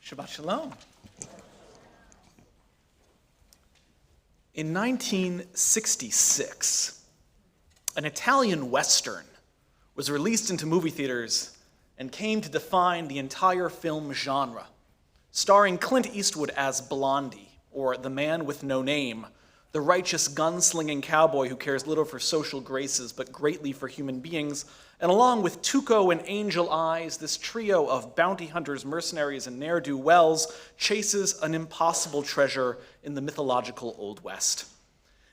Shabbat Shalom. In 1966, an Italian Western was released into movie theaters and came to define the entire film genre, starring Clint Eastwood as Blondie, or the man with no name, the righteous gunslinging cowboy who cares little for social graces but greatly for human beings. And along with Tuco and Angel Eyes, this trio of bounty hunters, mercenaries, and ne'er-do-wells chases an impossible treasure in the mythological Old West.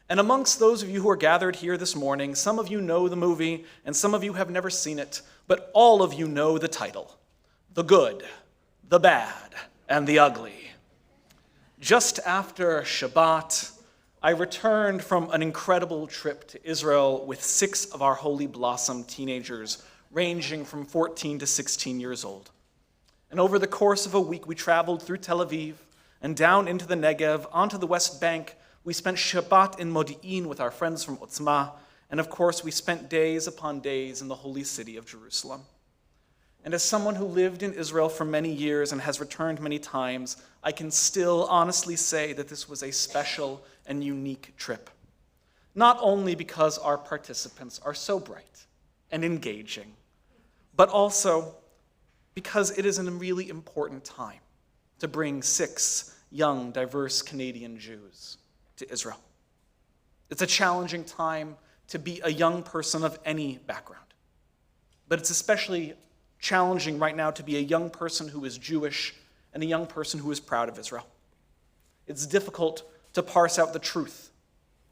And amongst those of you who are gathered here this morning, some of you know the movie, and some of you have never seen it, but all of you know the title: The Good, the Bad, and the Ugly. Just after Shabbat, I returned from an incredible trip to Israel with 6 of our Holy Blossom teenagers, ranging from 14 to 16 years old. And over the course of a week, we traveled through Tel Aviv and down into the Negev, onto the West Bank. We spent Shabbat in Modi'in with our friends from Otzma, and of course, we spent days upon days in the holy city of Jerusalem. And as someone who lived in Israel for many years and has returned many times, I can still honestly say that this was a special and unique trip. Not only because our participants are so bright and engaging, but also because it is a really important time to bring 6 young, diverse Canadian Jews to Israel. It's a challenging time to be a young person of any background, but it's especially challenging right now to be a young person who is Jewish and a young person who is proud of Israel. It's difficult to parse out the truth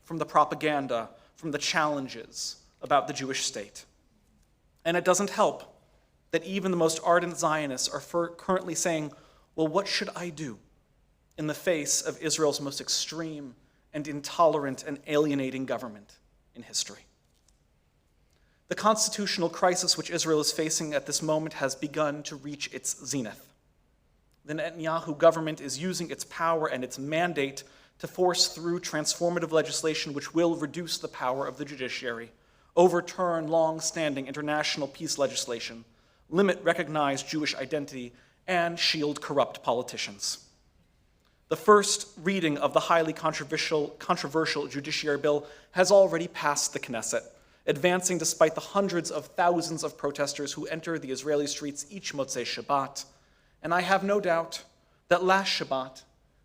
from the propaganda, from the challenges about the Jewish state. And it doesn't help that even the most ardent Zionists are currently saying, well, what should I do in the face of Israel's most extreme and intolerant and alienating government in history? The constitutional crisis which Israel is facing at this moment has begun to reach its zenith. The Netanyahu government is using its power and its mandate to force through transformative legislation which will reduce the power of the judiciary, overturn long-standing international peace legislation, limit recognized Jewish identity, and shield corrupt politicians. The first reading of the highly controversial judiciary bill has already passed the Knesset, advancing despite the hundreds of thousands of protesters who enter the Israeli streets each Motzei Shabbat. And I have no doubt that last Shabbat,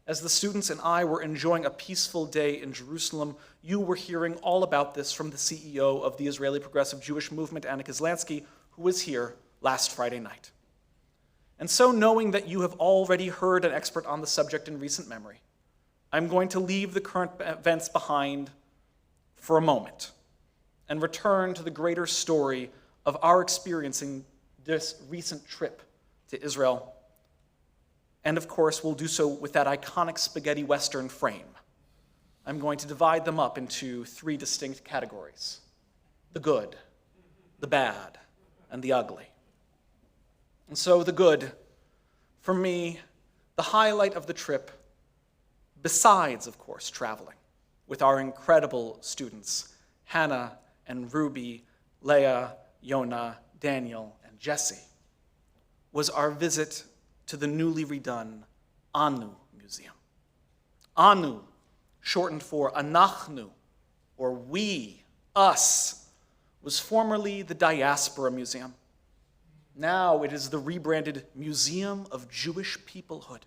as the students and I were enjoying a peaceful day in Jerusalem, you were hearing all about this from the CEO of the Israeli Progressive Jewish Movement, Anna Kizlansky, who was here last Friday night. And so, knowing that you have already heard an expert on the subject in recent memory, I'm going to leave the current events behind for a moment and return to the greater story of our experiencing this recent trip to Israel. And of course, we'll do so with that iconic spaghetti Western frame. I'm going to divide them up into 3 distinct categories: the good, the bad, and the ugly. And so the good, for me, the highlight of the trip, besides, of course, traveling with our incredible students, Hannah and Ruby, Leah, Yona, Daniel, and Jesse, was our visit to the newly redone Anu Museum. Anu, shortened for Anachnu, or we, us, was formerly the Diaspora Museum. Now it is the rebranded Museum of Jewish Peoplehood.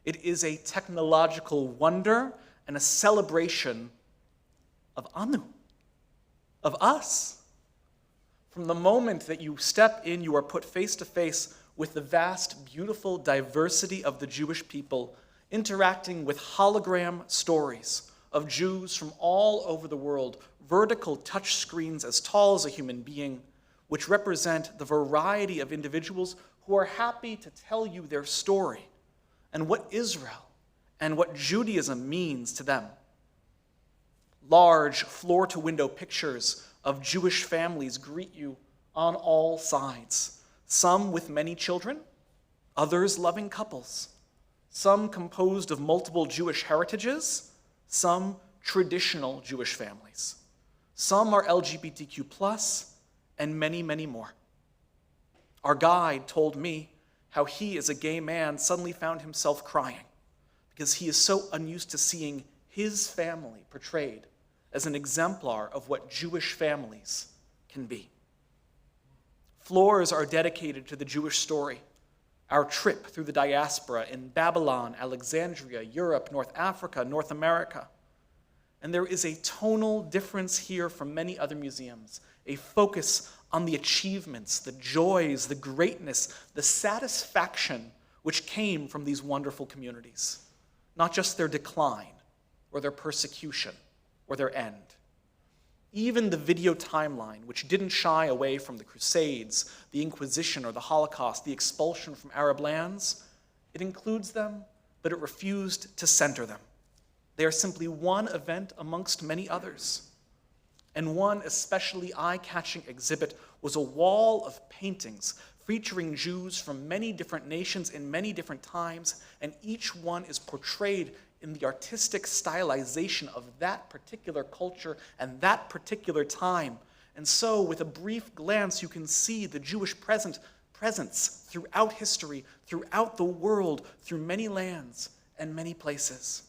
It is a technological wonder and a celebration of Anu, of us. From the moment that you step in, you are put face to face with the vast, beautiful diversity of the Jewish people, interacting with hologram stories of Jews from all over the world, vertical touch screens as tall as a human being, which represent the variety of individuals who are happy to tell you their story and what Israel and what Judaism means to them. Large floor-to-window pictures of Jewish families greet you on all sides, some with many children, others loving couples, some composed of multiple Jewish heritages, some traditional Jewish families. Some are LGBTQ+, and many, many more. Our guide told me how he, as a gay man, suddenly found himself crying because he is so unused to seeing his family portrayed as an exemplar of what Jewish families can be. Floors are dedicated to the Jewish story, our trip through the diaspora in Babylon, Alexandria, Europe, North Africa, North America. And there is a tonal difference here from many other museums, a focus on the achievements, the joys, the greatness, the satisfaction which came from these wonderful communities, not just their decline or their persecution or their end. Even the video timeline, which didn't shy away from the Crusades, the Inquisition, or the Holocaust, the expulsion from Arab lands, it includes them, but it refused to center them. They are simply one event amongst many others. And one especially eye-catching exhibit was a wall of paintings featuring Jews from many different nations in many different times, and each one is portrayed in the artistic stylization of that particular culture and that particular time. And so, with a brief glance, you can see the Jewish presence throughout history, throughout the world, through many lands and many places.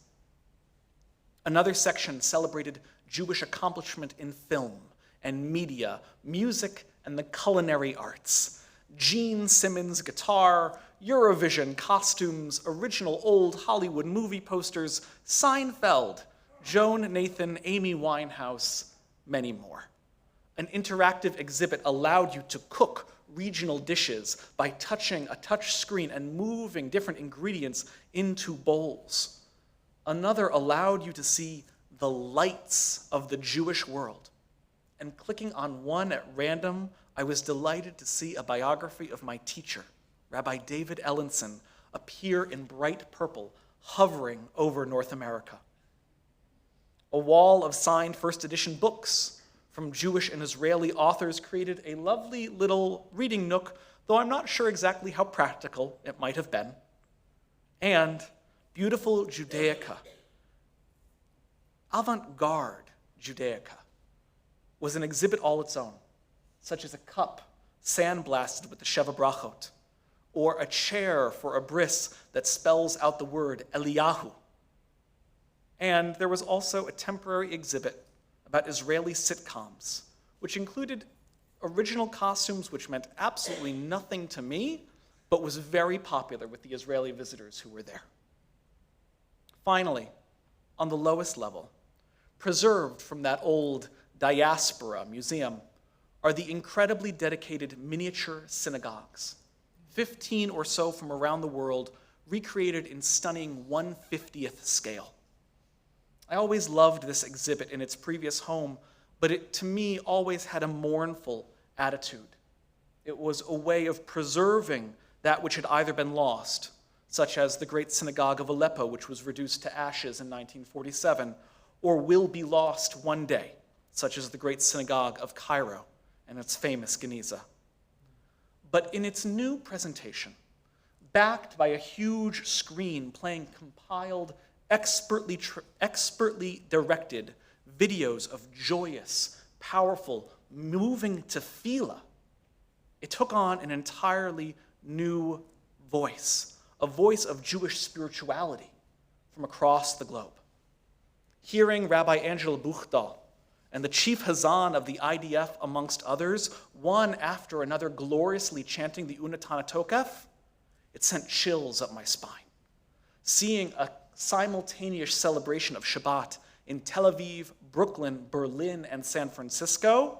Another section celebrated Jewish accomplishment in film and media, music, and the culinary arts. Gene Simmons guitar, Eurovision costumes, original old Hollywood movie posters, Seinfeld, Joan Nathan, Amy Winehouse, many more. An interactive exhibit allowed you to cook regional dishes by touching a touch screen and moving different ingredients into bowls. Another allowed you to see the lights of the Jewish world. And clicking on one at random, I was delighted to see a biography of my teacher, Rabbi David Ellenson, appear in bright purple, hovering over North America. A wall of signed first edition books from Jewish and Israeli authors created a lovely little reading nook, though I'm not sure exactly how practical it might have been. And beautiful Judaica, avant-garde Judaica, was an exhibit all its own, such as a cup sandblasted with the Sheva Brachot, or a chair for a bris that spells out the word Eliyahu. And there was also a temporary exhibit about Israeli sitcoms, which included original costumes which meant absolutely nothing to me, but was very popular with the Israeli visitors who were there. Finally, on the lowest level, preserved from that old diaspora museum, are the incredibly dedicated miniature synagogues, 15 or so from around the world, recreated in stunning 1/50th scale. I always loved this exhibit in its previous home, but it, to me, always had a mournful attitude. It was a way of preserving that which had either been lost, such as the Great Synagogue of Aleppo, which was reduced to ashes in 1947, or will be lost one day, such as the Great Synagogue of Cairo and its famous Geniza. But in its new presentation, backed by a huge screen playing compiled, expertly directed videos of joyous, powerful, moving tefillah, it took on an entirely new voice, a voice of Jewish spirituality from across the globe. Hearing Rabbi Angela Buchdahl and the chief Hazan of the IDF, amongst others, one after another gloriously chanting the Unatana Tokef, it sent chills up my spine. Seeing a simultaneous celebration of Shabbat in Tel Aviv, Brooklyn, Berlin, and San Francisco,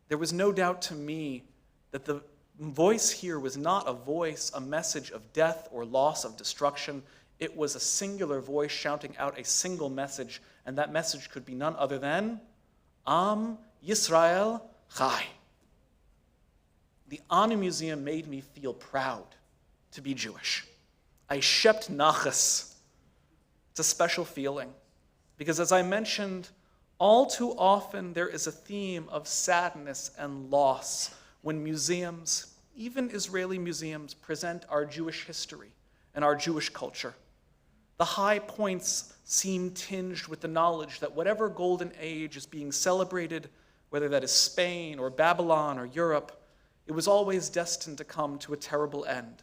there was no doubt to me that the voice here was not a voice, a message of death or loss of destruction. It was a singular voice shouting out a single message, and that message could be none other than Am Yisrael Chai. The Anu Museum made me feel proud to be Jewish. I shept nachas. It's a special feeling, because as I mentioned, all too often there is a theme of sadness and loss when museums, even Israeli museums, present our Jewish history and our Jewish culture. The high points seem tinged with the knowledge that whatever golden age is being celebrated, whether that is Spain or Babylon or Europe, it was always destined to come to a terrible end.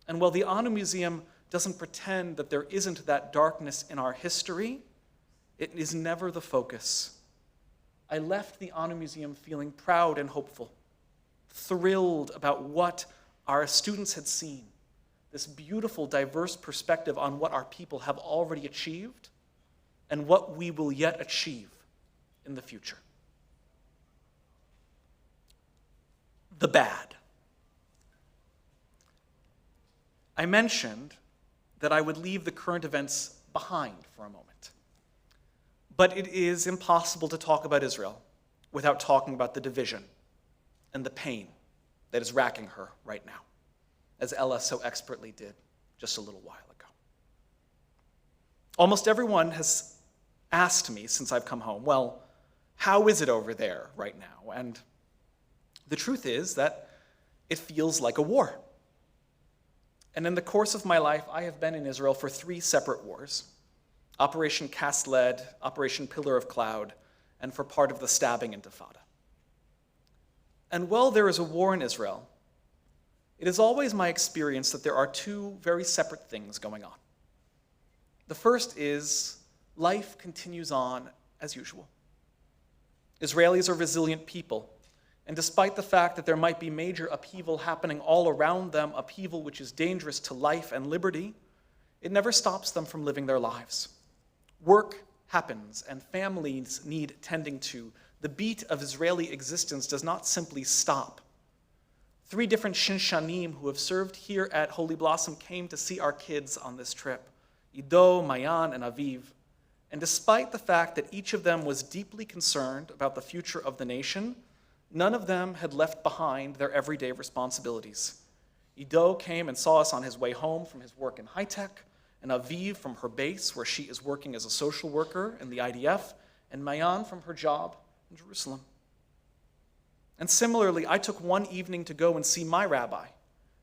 And while the Anu Museum doesn't pretend that there isn't that darkness in our history, it is never the focus. I left the Anu Museum feeling proud and hopeful, thrilled about what our students had seen, this beautiful, diverse perspective on what our people have already achieved and what we will yet achieve in the future. The bad. I mentioned that I would leave the current events behind for a moment. But it is impossible to talk about Israel without talking about the division and the pain that is racking her right now, as Ella so expertly did just a little while ago. Almost everyone has asked me since I've come home, well, how is it over there right now? And the truth is that it feels like a war. And in the course of my life, I have been in Israel for 3 separate wars: Operation Cast Lead, Operation Pillar of Cloud, and for part of the stabbing intifada. And while there is a war in Israel, it is always my experience that there are 2 very separate things going on. The first is life continues on as usual. Israelis are resilient people, and despite the fact that there might be major upheaval happening all around them, upheaval which is dangerous to life and liberty, it never stops them from living their lives. Work happens, and families need tending to. The beat of Israeli existence does not simply stop. 3 different Shinshanim who have served here at Holy Blossom came to see our kids on this trip: Ido, Mayan, and Aviv. And despite the fact that each of them was deeply concerned about the future of the nation, none of them had left behind their everyday responsibilities. Ido came and saw us on his way home from his work in high-tech, and Aviv from her base, where she is working as a social worker in the IDF, and Mayan from her job in Jerusalem. And similarly, I took one evening to go and see my rabbi,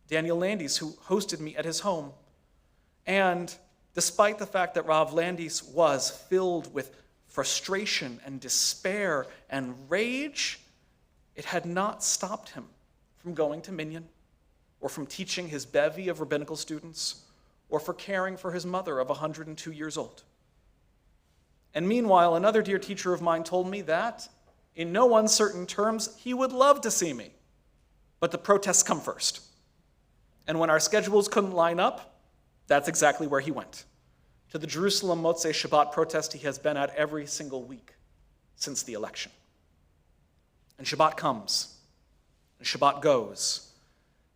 Daniel Landis, who hosted me at his home. And despite the fact that Rav Landis was filled with frustration and despair and rage, it had not stopped him from going to Minyan, or from teaching his bevy of rabbinical students, or for caring for his mother of 102 years old. And meanwhile, another dear teacher of mine told me that, in no uncertain terms, he would love to see me, but the protests come first. And when our schedules couldn't line up, that's exactly where he went, to the Jerusalem Motzei Shabbat protest he has been at every single week since the election. And Shabbat comes, and Shabbat goes.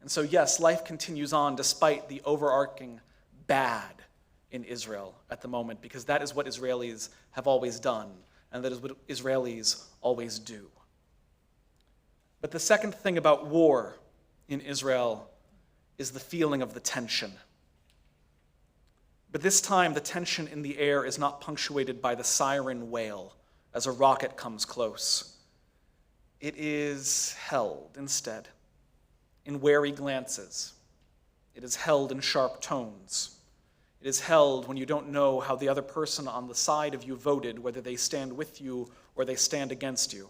And so yes, life continues on despite the overarching bad in Israel at the moment, because that is what Israelis have always done, and that is what Israelis always do. But the second thing about war in Israel is the feeling of the tension. But this time, the tension in the air is not punctuated by the siren wail as a rocket comes close. It is held instead in wary glances. It is held in sharp tones. It is held when you don't know how the other person on the side of you voted, whether they stand with you or they stand against you.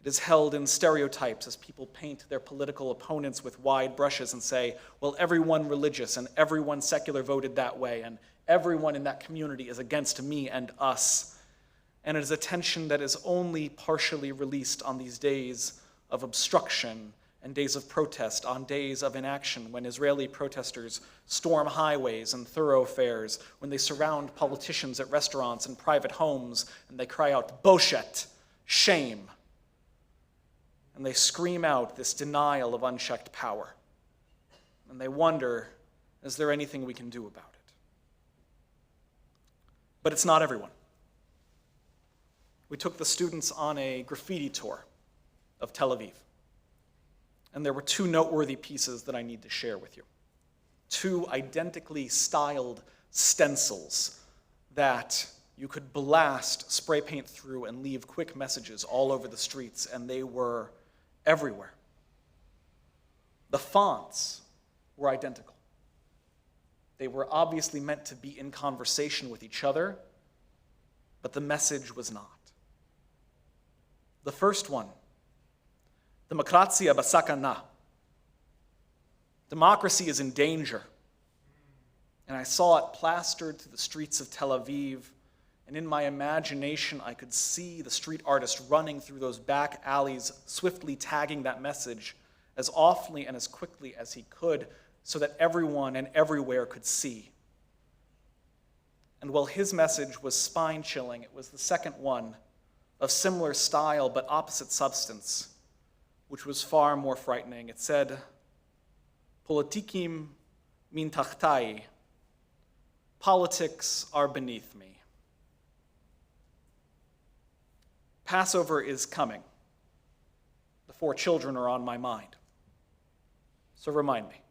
It is held in stereotypes as people paint their political opponents with wide brushes and say, well, everyone religious and everyone secular voted that way, and everyone in that community is against me and us. And it is a tension that is only partially released on these days of obstruction and days of protest, on days of inaction, when Israeli protesters storm highways and thoroughfares, when they surround politicians at restaurants and private homes, and they cry out, "Boshet," shame. And they scream out this denial of unchecked power. And they wonder, is there anything we can do about it? But it's not everyone. We took the students on a graffiti tour of Tel Aviv. And there were 2 noteworthy pieces that I need to share with you. 2 identically styled stencils that you could blast spray paint through and leave quick messages all over the streets, and they were everywhere. The fonts were identical. They were obviously meant to be in conversation with each other, but the message was not. The first one Demokratia basakana. Democracy is in danger. And I saw it plastered through the streets of Tel Aviv, and in my imagination I could see the street artist running through those back alleys, swiftly tagging that message as often and as quickly as he could, so that everyone and everywhere could see. And while his message was spine-chilling, it was the second one of similar style but opposite substance, which was far more frightening. It said, "Politikim min tachtai." Politics are beneath me. Passover is coming. The 4 children are on my mind. So remind me,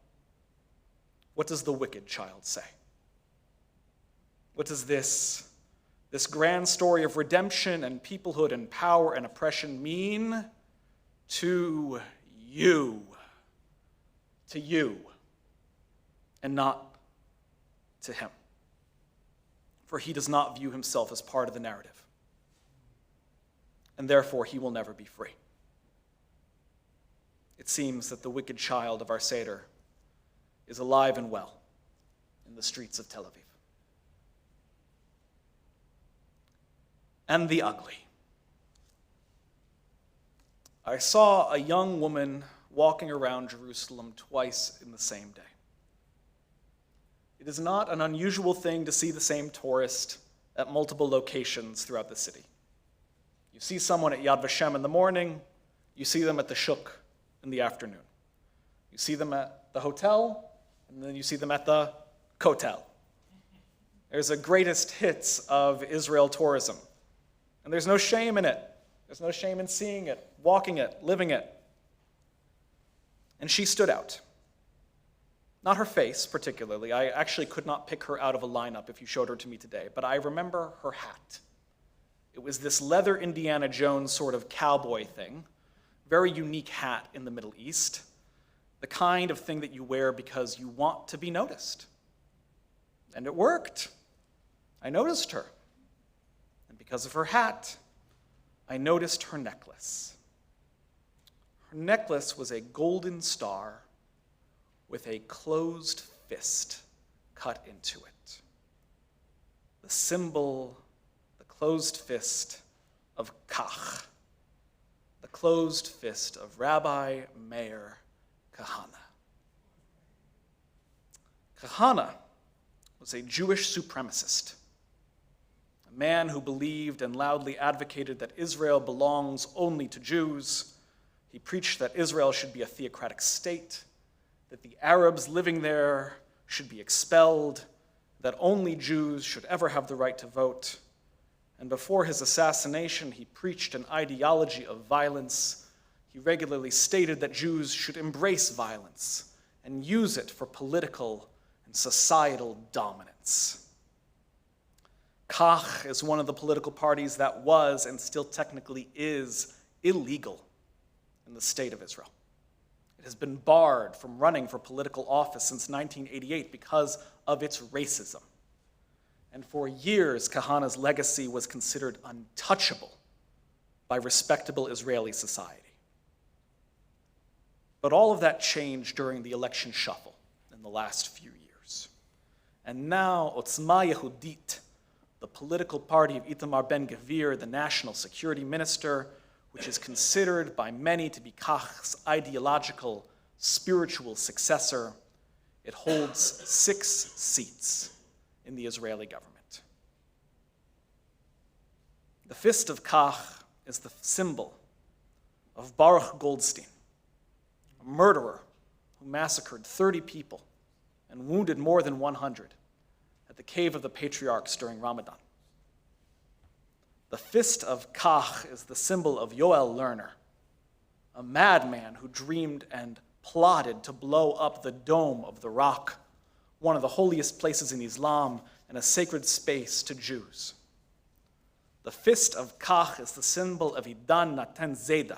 what does the wicked child say? What does this grand story of redemption and peoplehood and power and oppression mean to you? To you, and not to him. For he does not view himself as part of the narrative. And therefore, he will never be free. It seems that the wicked child of our Seder is alive and well in the streets of Tel Aviv. And the ugly. I saw a young woman walking around Jerusalem twice in the same day. It is not an unusual thing to see the same tourist at multiple locations throughout the city. You see someone at Yad Vashem in the morning, you see them at the Shuk in the afternoon. You see them at the hotel, and then you see them at the Kotel. There's a greatest hits of Israel tourism. And there's no shame in it. There's no shame in seeing it, walking it, living it. And she stood out. Not her face, particularly. I actually could not pick her out of a lineup if you showed her to me today, but I remember her hat. It was this leather Indiana Jones sort of cowboy thing, very unique hat in the Middle East, the kind of thing that you wear because you want to be noticed. And it worked. I noticed her. And because of her hat, I noticed her necklace. Her necklace was a golden star with a closed fist cut into it. The symbol, the closed fist of Kach, the closed fist of Rabbi Meir Kahane. Kahane was a Jewish supremacist, a man who believed and loudly advocated that Israel belongs only to Jews. He preached that Israel should be a theocratic state, that the Arabs living there should be expelled, that only Jews should ever have the right to vote. And before his assassination, he preached an ideology of violence. He regularly stated that Jews should embrace violence and use it for political and societal dominance. Kach is one of the political parties that was and still technically is illegal in the state of Israel. It has been barred from running for political office since 1988 because of its racism. And for years, Kahane's legacy was considered untouchable by respectable Israeli society. But all of that changed during the election shuffle in the last few years. And now, Otzma Yehudit, the political party of Itamar Ben-Gvir, the national security minister, which is considered by many to be Kach's ideological, spiritual successor, it holds 6 seats in the Israeli government. The fist of Kach is the symbol of Baruch Goldstein, a murderer who massacred 30 people and wounded more than 100 at the Cave of the Patriarchs during Ramadan. The fist of Kach is the symbol of Yoel Lerner, a madman who dreamed and plotted to blow up the dome of the Rock, one of the holiest places in Islam and a sacred space to Jews. The fist of Kach is the symbol of Idan Natan Zeda,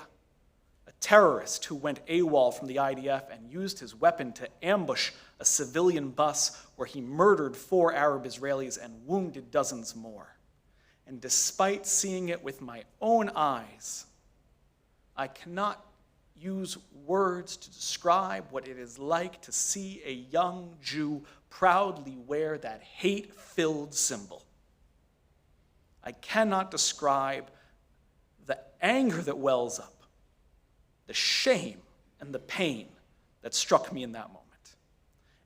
a terrorist who went AWOL from the IDF and used his weapon to ambush a civilian bus where he murdered 4 Arab Israelis and wounded dozens more. And despite seeing it with my own eyes, I cannot use words to describe what it is like to see a young Jew proudly wear that hate-filled symbol. I cannot describe the anger that wells up, the shame and the pain that struck me in that moment.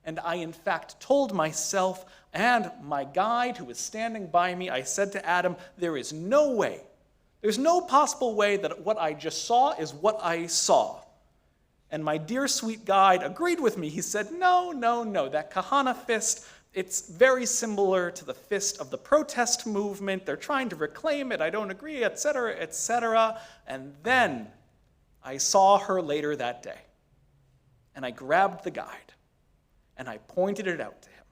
And I, in fact, told myself and my guide who was standing by me, I said to Adam, there is no way, there's no possible way that what I just saw is what I saw. And my dear sweet guide agreed with me. He said, no, that Kahana fist, it's very similar to the fist of the protest movement. They're trying to reclaim it. I don't agree, etc., etc. And then I saw her later that day. And I grabbed the guide, and I pointed it out to him.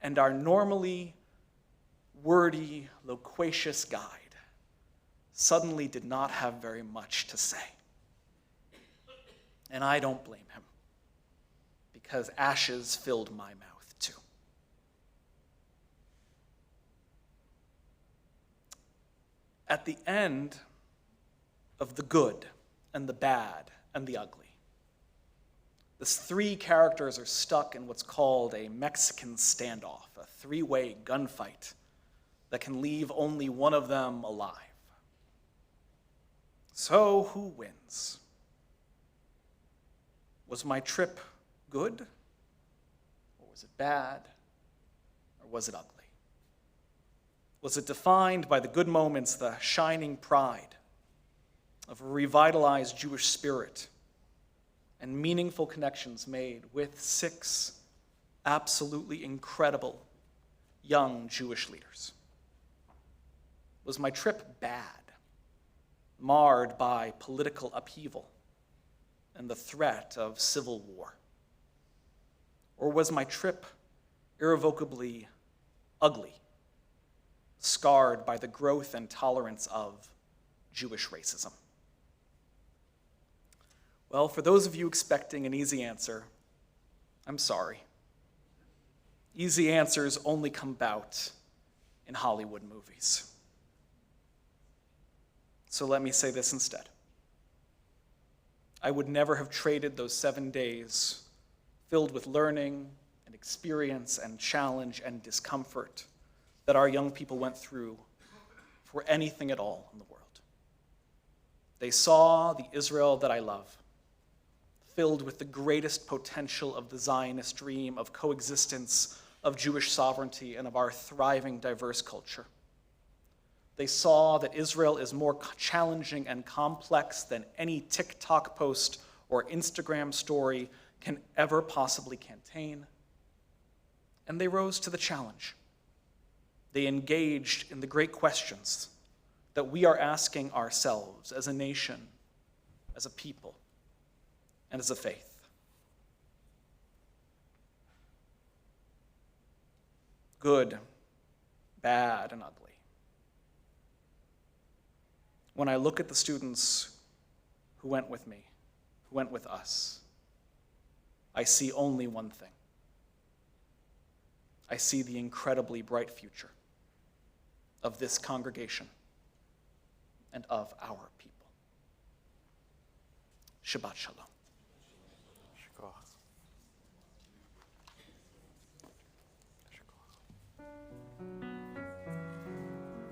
And our normally wordy, loquacious guide suddenly did not have very much to say. And I don't blame him, because ashes filled my mouth too. At the end of the good and the bad and the ugly, the three characters are stuck in what's called a Mexican standoff, a three-way gunfight that can leave only one of them alive. So who wins? Was my trip good? Or was it bad? Or was it ugly? Was it defined by the good moments, the shining pride of a revitalized Jewish spirit and meaningful connections made with 6 absolutely incredible young Jewish leaders? Was my trip bad, marred by political upheaval and the threat of civil war? Or was my trip irrevocably ugly, scarred by the growth and tolerance of Jewish racism? Well, for those of you expecting an easy answer, I'm sorry. Easy answers only come about in Hollywood movies. So let me say this instead. I would never have traded those 7 days filled with learning and experience and challenge and discomfort that our young people went through for anything at all in the world. They saw the Israel that I love, filled with the greatest potential of the Zionist dream of coexistence, of Jewish sovereignty, and of our thriving, diverse culture. They saw that Israel is more challenging and complex than any TikTok post or Instagram story can ever possibly contain. And they rose to the challenge. They engaged in the great questions that we are asking ourselves as a nation, as a people, and as a faith. Good, bad, and ugly. When I look at the students who went with me, who went with us, I see only one thing. I see the incredibly bright future of this congregation and of our people. Shabbat Shalom.